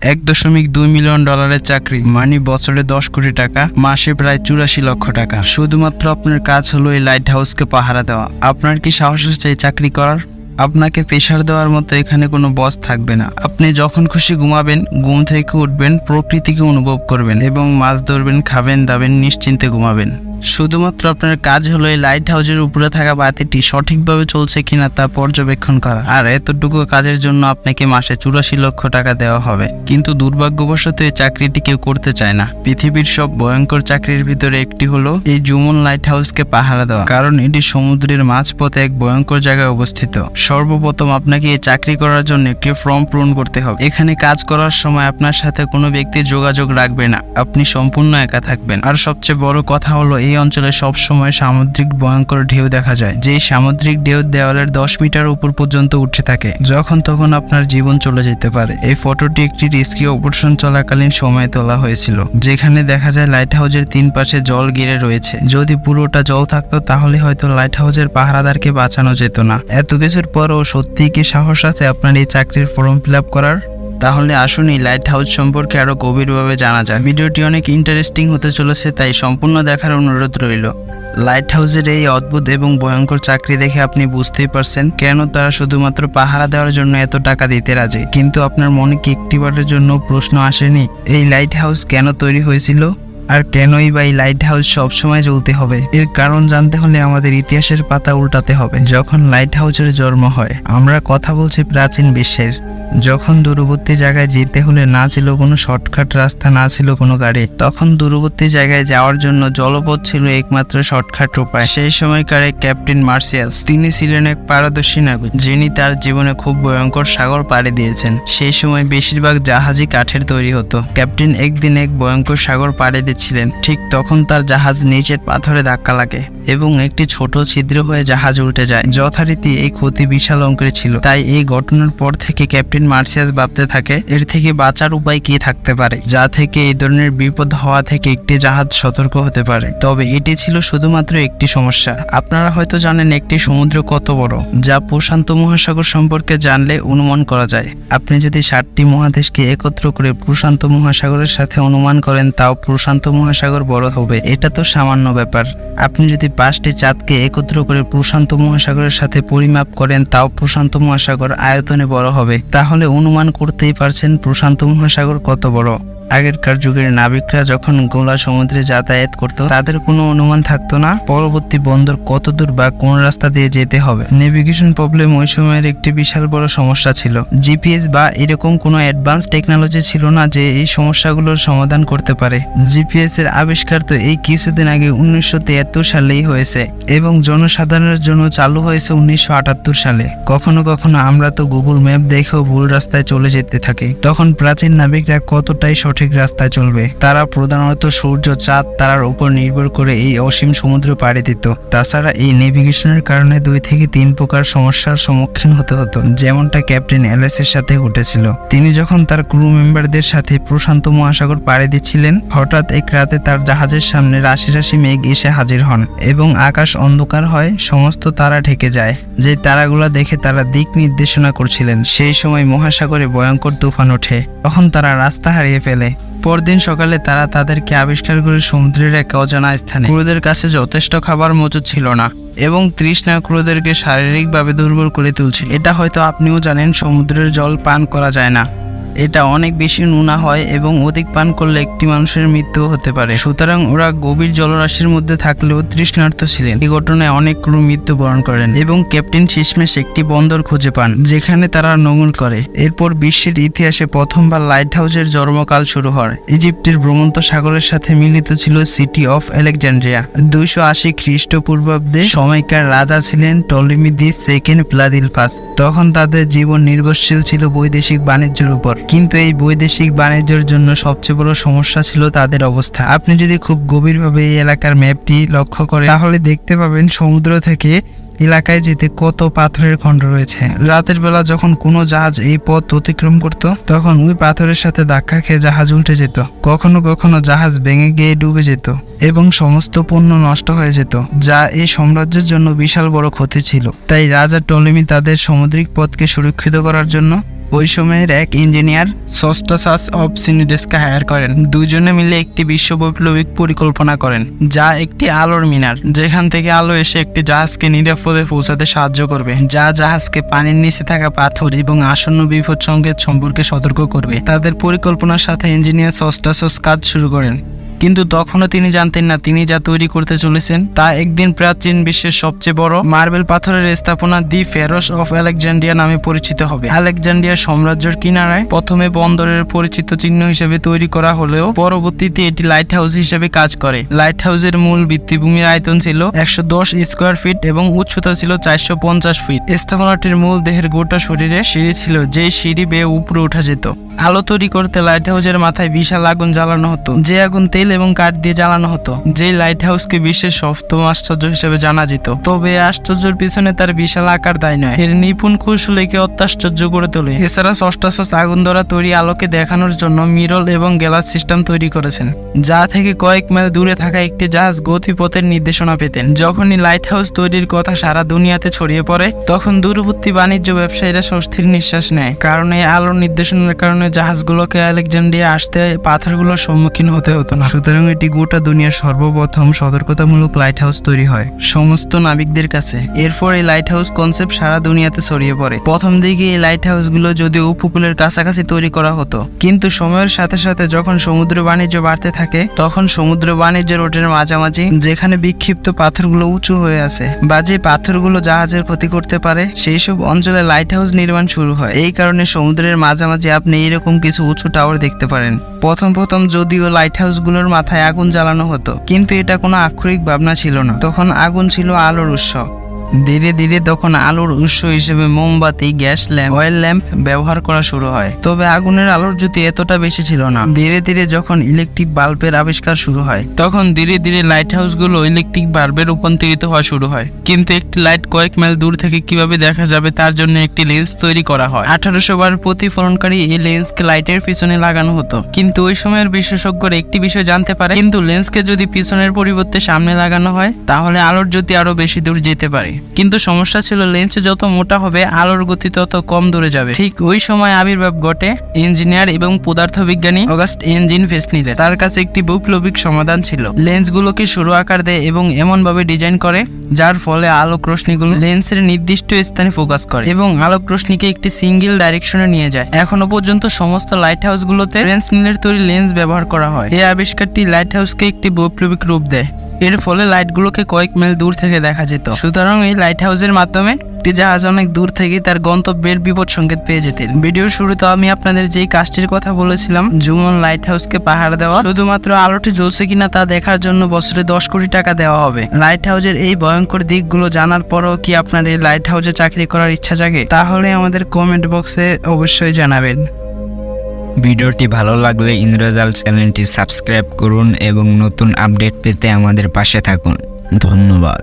$1.2 million চাকরি মানে বছরে 10 কোটি টাকা, মাসে প্রায় 84 লক্ষ টাকা। শুধুমাত্র আপনার কাজ হলো এই লাইট হাউসকে পাহারা দেওয়া। আপনার কি সাহস আছে এই চাকরি করার? আপনাকে প্রেশার দেওয়ার মতো এখানে কোনো বস থাকবে না। আপনি যখন খুশি ঘুমাবেন, ঘুম থেকে উঠবেন, প্রকৃতিকে অনুভব করবেন এবং মাছ ধরবেন, খাবেন দাবেন, নিশ্চিন্তে ঘুমাবেন। শুধুমাত্র আপনার কাজ হলো এই লাইট হাউসের উপরে থাকা বাতিটি সঠিকভাবে চলছে কিনা তা পর্যবেক্ষণ করা। আর এতটুকু কাজের জন্য আপনাকে মাসে 84 লক্ষ টাকা দেওয়া হবে। কিন্তু দুর্ভাগ্যবশত এই চাকরিটি কেউ করতে চায় না। পৃথিবীর সব ভয়ঙ্কর চাকরির ভিতরে একটি হলো এই জুমন লাইট হাউসকে পাহারা দেওয়া, কারণ এটি সমুদ্রের মাঝপথে এক ভয়ঙ্কর জায়গায় অবস্থিত। সর্বপ্রথম আপনাকে এই চাকরি করার জন্য একটি ফর্ম পূরণ করতে হবে। এখানে কাজ করার সময় আপনার সাথে কোনো ব্যক্তি যোগাযোগ রাখবে না, আপনি সম্পূর্ণ একা থাকবেন। আর সবচেয়ে বড় কথা হলো এই অঞ্চলে সব সময় সামুদ্রিক ভয়ঙ্কর ঢেউ দেখা যায়, যে সামুদ্রিক ঢেউ দেওয়ালের 10 মিটার উপর পর্যন্ত উঠে থাকে। যখন তখন আপনার জীবন চলে যেতে পারে। এই ফটোটি একটি রেস্কিউ অপারেশন চলাকালীন সময়ে তোলা হয়েছিল, যেখানে দেখা যায় লাইট হাউসের 3 পাশে জল ঘিরে রয়েছে। যদি পুরোটা জল থাকতো তাহলে হয়তো লাইট হাউসের পাহারাদারকে বাঁচানো যেত না। এত কিছুর পরও সত্যিই কি সাহস আছে আপনার এই চাকরির ফর্ম ফিল আপ করার? তাহলে আসুন এই লাইট হাউস সম্পর্কে আরো গভীরভাবে জানা যায়। ভিডিওটি অনেক ইন্টারেস্টিং হতে চলেছে, তাই সম্পূর্ণ দেখার অনুরোধ রইল। লাইট হাউসের এই অদ্ভুত এবং ভয়ঙ্কর চাকরি দেখে আপনি বুঝতেই পারছেন কেন তারা শুধুমাত্র পাহারা দেওয়ার জন্য এত টাকা দিতে রাজি। কিন্তু আপনার মনে কি একটিবারের জন্য প্রশ্ন আসেনি এই লাইট হাউস কেন তৈরি হয়েছিল? আর কেনই বা এই লাইট হাউস সবসময় জ্বলতে হবে? এর কারণ জানতে হলে আমাদের ইতিহাসের পাতা উল্টাতে হবে। যখন লাইট হাউসের জন্ম হয়, আমরা কথা বলছি প্রাচীন বিশ্বের। যখন দূরবর্তী জায়গায় যেতে হলে না ছিল কোনো শর্টকাট রাস্তা, না ছিল কোনো গাড়ি, তখন দূরবর্তী জায়গায় যাওয়ার জন্য জলপথ ছিল একমাত্র শর্টকাট উপায়। সেই সময়কার এক ক্যাপ্টেন মার্সিয়াস, তিনি ছিলেন এক পারদর্শী নাবিক, যিনি তার জীবনে খুব ভয়ঙ্কর সাগর পাড়ি দিয়েছেন। সেই সময় বেশিরভাগ জাহাজই কাঠের তৈরি হতো। ক্যাপ্টেন একদিন এক ভয়ঙ্কর সাগর পাড়ি দিচ্ছিলেন। ঠিক তখন তার জাহাজ নিচের পাথরে ধাক্কা লাগে এবং একটি ছোট ছিদ্র হয়ে জাহাজ উল্টে যায়। যথারীতি এই ক্ষতি বিশাল অঙ্কের ছিল। তাই এই ঘটনার পর থেকে ক্যাপ্টেন মার্সিয়াস ভাবতে থাকে এর থেকে বাঁচার উপায় কি থাকতে পারে, যা থেকে এই ধরনের বিপদ হওয়া থেকে একটি জাহাজ সতর্ক হতে পারে। তবে এটি ছিল শুধুমাত্র একটি সমস্যা। আপনারা হয়তো জানেন একটি সমুদ্র কত বড়, যা প্রশান্ত মহাসাগর সম্পর্কে জানলে অনুমান করা যায়। আপনি যদি 7টি মহাদেশকে একত্র করে প্রশান্ত মহাসাগরের সাথে অনুমান করেন, তাও প্রশান্ত মহাসাগর বড় হবে। এটা তো সামান্য ব্যাপার। আপনি যদি 5টি চাঁদকে একত্র করে প্রশান্ত মহাসাগরের সাথে পরিমাপ করেন, তাও প্রশান্ত মহাসাগর আয়তনে বড় হবে। তাহলে অনুমান করতেই পারছেন প্রশান্ত মহাসাগর কত বড়। আগেরকার যুগের নাবিকরা যখন গোলা সমুদ্রে যাতায়াত করত, তাদের কোনো অনুমান থাকতো না পরবর্তী বন্দর কত দূর বা কোন রাস্তা দিয়ে যেতে হবে। নেভিগেশন প্রবলেম ওই সময়ের একটি বিশাল বড় সমস্যা ছিল। জিপিএস বা এরকম কোনো অ্যাডভান্স টেকনোলজি ছিল না যে এই সমস্যাগুলোর সমাধান করতে পারে। জিপিএস এর আবিষ্কার তো এই কিছুদিন আগে 1973 সালেই হয়েছে এবং জনসাধারণের জন্য চালু হয়েছে 1978 সালে। কখনো কখনো আমরা তো গুগল ম্যাপ দেখেও ভুল রাস্তায় চলে যেতে থাকি। তখন প্রাচীন নাবিকরা কতটাই সঠিক রাস্তায় চলবে? তারা প্রধানত সূর্য, চাঁদ, তারার উপর নির্ভর করে এই অসীম সমুদ্র পাড়ি দিত। তাছাড়া এই নেভিগেশনের কারণে 2 থেকে 3 প্রকার সমস্যার সম্মুখীন হতে হতো, যেমনটা ক্যাপ্টেন এলএসের সাথে ঘটেছিল। তিনি যখন তার ক্রু মেম্বারদের সাথে প্রশান্ত মহাসাগর পাড়ি দিচ্ছিলেন, হঠাৎ এক রাতে তার জাহাজের সামনে রাশি রাশি মেঘ এসে হাজির হন এবং আকাশ অন্ধকার হয়, সমস্ত তারা ঢেকে যায়। যে তারাগুলা দেখে তারা দিক নির্দেশনা করছিলেন। সেই সময় মহাসাগরে ভয়ঙ্কর তুফান ওঠে। তখন তারা রাস্তা হারিয়ে ফেলে। পরদিন সকালে তারা তাদেরকে আবিষ্কার করে সমুদ্রের এক অজানা স্থানে। ক্রুদের কাছে যথেষ্ট খাবার মজুদ ছিল না এবং তৃষ্ণা ক্রুদেরকে শারীরিকভাবে দুর্বল করে তুলছে। এটা হয়তো আপনিও জানেন, সমুদ্রের জল পান করা যায় না। এটা অনেক বেশি নোনা হয় এবং অধিক পান করলে একটি মানুষের মৃত্যু হতে পারে। সুতরাং ওরা গভীর জলরাশির মধ্যে থাকলেও তৃষ্ণার্ত ছিলেন। এই ঘটনায় অনেক ক্রু মৃত্যুবরণ করেন এবং ক্যাপ্টেন শেষমেশ একটি বন্দর খুঁজে পান যেখানে তারা নোঙর করে। এরপর বিশ্বের ইতিহাসে প্রথমবার লাইট হাউসের জন্মকাল শুরু হয়। ইজিপ্টের ভ্রমন্ত সাগরের সাথে মিলিত ছিল সিটি অফ আলেকজান্দ্রিয়া। 280 খ্রিস্টপূর্বাব্দে সময়কার রাজা ছিলেন টলেমি দি সেকেন্ড প্লাদিলফাস। তখন তাদের জীবন নির্ভরশীল ছিল বৈদেশিক বাণিজ্যের উপর। কিন্তু এই বৈদেশিক বাণিজ্যের জন্য সবচেয়ে বড় সমস্যা ছিল তাদের অবস্থা। আপনি যদি খুব গভীরভাবে এই এলাকার ম্যাপটি লক্ষ্য করেন, তাহলে দেখতে পাবেন সমুদ্র থেকে এলাকায় যেতে কত পাথরের খণ্ড রয়েছে। রাতের বেলা যখন কোনো জাহাজ এই পথ অতিক্রম করত, তখন ওই পাথরের সাথে ধাক্কা খেয়ে জাহাজ উল্টে যেত। কখনো কখনো জাহাজ ভেঙে গিয়ে ডুবে যেত এবং সমস্ত পণ্য নষ্ট হয়ে যেত, যা এই সাম্রাজ্যের জন্য বিশাল বড় ক্ষতি ছিল। তাই রাজা টলেমি তাদের সামুদ্রিক পথকে সুরক্ষিত করার জন্য ওই সময়ের এক ইঞ্জিনিয়ার সস্টাসাস অফ সিনিডেসকে হায়ার করেন। দুজনে মিলে একটি বিশ্ব বৈপ্লবিক পরিকল্পনা করেন, যা একটি আলোর মিনার, যেখান থেকে আলো এসে একটি জাহাজকে নিরাপদে পৌঁছাতে সাহায্য করবে, যা জাহাজকে পানির নিচে থাকা পাথর এবং আসন্ন বিপদ সংকেত সম্পর্কে সতর্ক করবে। তাদের পরিকল্পনার সাথে ইঞ্জিনিয়ার সস্টাসাস কাজ শুরু করেন, কিন্তু তখনও তিনি জানতেন না তিনি যা তৈরি করতে চলেছেন তা একদিন প্রাচীন বিশ্বের সবচেয়ে বড় মার্বেল পাথরের স্থাপনা দি ফেরোস অফ আলেকজান্ড্রিয়া নামে পরিচিত হবে। আলেকজান্ড্রিয়া সাম্রাজ্যের কিনারায় প্রথমে বন্দরের পরিচিত চিহ্ন হিসেবে তৈরি করা হলেও পরবর্তীতে এটি লাইট হাউস হিসেবে কাজ করে। লাইট হাউসের মূল ভিত্তিভূমির আয়তন ছিল 110 স্কোয়ার ফিট এবং উচ্চতা ছিল 450 ফিট। স্থাপনাটির মূল দেহের গোটা শরীরে সিঁড়ি ছিল, যেই সিঁড়ি বেয়ে উপরে ওঠা যেত। আলো তৈরি করতে লাইট হাউসের মাথায় বিশাল আগুন জ্বালানো হতো, যে আগুন তেল এবং কাঠ দিয়ে জ্বালানো হতো। যেই লাইট হাউসকে বিশ্বের সপ্তম আশ্চর্য হিসেবে জানা যেত। তবে এই আশ্চর্যের পিছনে তার বিশাল আকার দায় নয়, এর নিপুণ কৌশল একে অত্যাশ্চর্য করে তোলে। এছাড়া সস্টাসাস আগুন দ্বারা তৈরি আলোকে দেখানোর জন্য মিরর এবং গ্লাস সিস্টেম তৈরি করেছেন, যা থেকে কয়েক মাইল দূরে থাকা একটি জাহাজ গতিপথের নির্দেশনা পেতেন। যখনই লাইট হাউস তৈরির কথা সারা দুনিয়াতে ছড়িয়ে পড়ে, তখন দূরবর্তী বাণিজ্য ব্যবসায়ীরা স্বস্তির নিঃশ্বাস নেয়, কারণ এই আলোর নির্দেশনার কারণে জাহাজগুলোকে আলেকজান্ড্রিয়া আসতে পাথরগুলোর সম্মুখীন হতে হতো না। সুতরাং এটি গোটা দুনিয়ার সর্বপ্রথম সতর্কতামূলক লাইট হাউস তৈরি হয় সমস্ত নাবিকদের কাছে। এরপর এই লাইট হাউস কনসেপ্ট সারা দুনিয়াতে ছড়িয়ে পড়ে। প্রথম দিকে এই লাইট হাউসগুলো যদিও উপকূলের কাছাকাছি তৈরি করা হতো, কিন্তু সময়ের সাথে সাথে যখন সমুদ্র বাণিজ্য বাড়তে থাকে, তখন সমুদ্র বাণিজ্য রোডের মাঝামাঝি যেখানে বিক্ষিপ্ত পাথরগুলো উঁচু হয়ে আছে বা যে পাথরগুলো জাহাজের ক্ষতি করতে পারে, সেই সব অঞ্চলে লাইট হাউস নির্মাণ শুরু হয়। এই কারণে সমুদ্রের মাঝামাঝি আপনি এরকম কিছু উঁচু টাওয়ার দেখতে পারেন। প্রথম যদিও লাইট হাউসগুলোর মাথায় আগুন জ্বালানো হতো, কিন্তু এটা কোনো আক্ষরিক ভাবনা ছিল না। তখন আগুন ছিল আলোর উৎস। ধীরে ধীরে তখন আলোর উৎস হিসেবে মোমবাতি, গ্যাস ল্যাম্প, অয়েল ল্যাম্প ব্যবহার করা শুরু হয়। তবে আগুনের আলোর জ্যোতি এতটা বেশি ছিল না। ধীরে ধীরে যখন ইলেকট্রিক বাল্বের আবিষ্কার শুরু হয়, তখন ধীরে ধীরে লাইট হাউসগুলো ইলেকট্রিক বাল্বে রূপান্তরিত হওয়া শুরু হয়। কিন্তু একটি লাইট কয়েক মাইল দূর থেকে কিভাবে দেখা যাবে তার জন্য একটি লেন্স তৈরি করা হয়। 1800 বার প্রতিফলনকারী এই লেন্সকে লাইটের পিছনে লাগানো হতো। কিন্তু ওই সময়ের বিশেষজ্ঞরা একটি বিষয় জানতে পারে, কিন্তু লেন্সকে যদি পিছনের পরিবর্তে সামনে লাগানো হয়, তাহলে আলোর জ্যোতি আরো বেশি দূর যেতে পারে। কিন্তু সমস্যা ছিল, লেন্স যত মোটা হবে আলোর গতি তত কম দূরে যাবে। ঠিক ওই সময় আবির্ভাব ঘটে ইঞ্জিনিয়ার এবং পদার্থবিজ্ঞানী অগাস্ট এনজিন ফেসনিলের। তার কাছে একটি বৈপ্লবিক সমাধান ছিল। লেন্সগুলোকে সরু আকার দেয় এবং এমন ভাবে ডিজাইন করে যার ফলে আলোক রশ্মিগুলো লেন্সের নির্দিষ্ট স্থানে ফোকাস করে এবং আলোক রশ্মিকে একটি সিঙ্গেল ডাইরেকশনে নিয়ে যায়। এখনো পর্যন্ত সমস্ত লাইট হাউসগুলোতে ফেসনিলের তৈরি লেন্স ব্যবহার করা হয়। এই আবিষ্কারটি লাইট হাউসকে একটি বৈপ্লবিক রূপ দেয়। এর ফলে লাইটগুলোকে কয়েক মাইল দূর থেকে দেখা যেত। সুতরাং এই লাইট হাউসের মাধ্যমে একটি জাহাজ অনেক দূর থেকে তার গন্তব্যের বিপদ সংকেত পেয়ে যেতেন। ভিডিওর শুরুতে আমি আপনাদের যেই কাজটির কথা বলেছিলাম, জুমন লাইট হাউসকে পাহারা দেওয়া, শুধুমাত্র আলোটি জ্বলছে কিনা তা দেখার জন্য বছরে 10 কোটি টাকা দেওয়া হবে। লাইট হাউসের এই ভয়ঙ্কর দিকগুলো জানার পরও কি আপনার এই লাইট হাউসে চাকরি করার ইচ্ছা জাগে? তাহলে আমাদের কমেন্ট বক্সে অবশ্যই জানাবেন। ভিডিওটি ভালো লাগলে ইন্দ্রজাল চ্যানেলটি সাবস্ক্রাইব করুন এবং নতুন আপডেট পেতে আমাদের পাশে থাকুন। ধন্যবাদ।